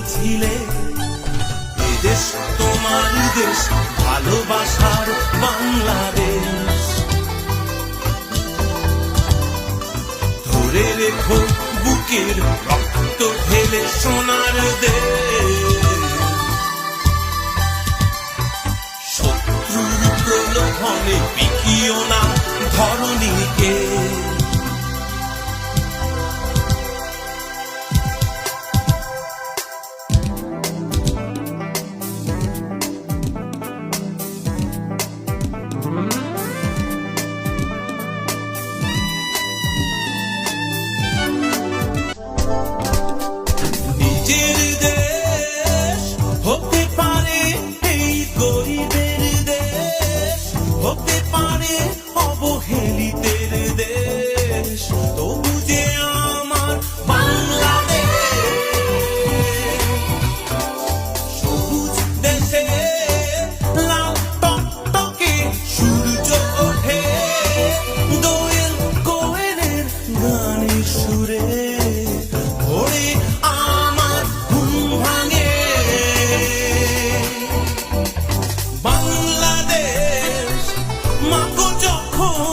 বলেছিলে এদেশ তোমার দেশ, ভালোবাসার বাংলাদেশ। ধরে রেখো বুকের রক্ত ঢেলে সোনার দেশ। শত্রুর প্রলোভনে বিকিও না ধরণীকে। নিজের দেশ হতে পারে এই গরিবের দেশ, হতে পারে অবহেলিতের দেশ, তবু যে আমার বাংলাদেশ। সবুজ দেশে লাল টকটকে সূর্য ওঠে, দোয়েল কোয়েলের গানের সুরে ভোরে আমার ঘুম ভাঙে। বাংলাদেশ মাগো যখন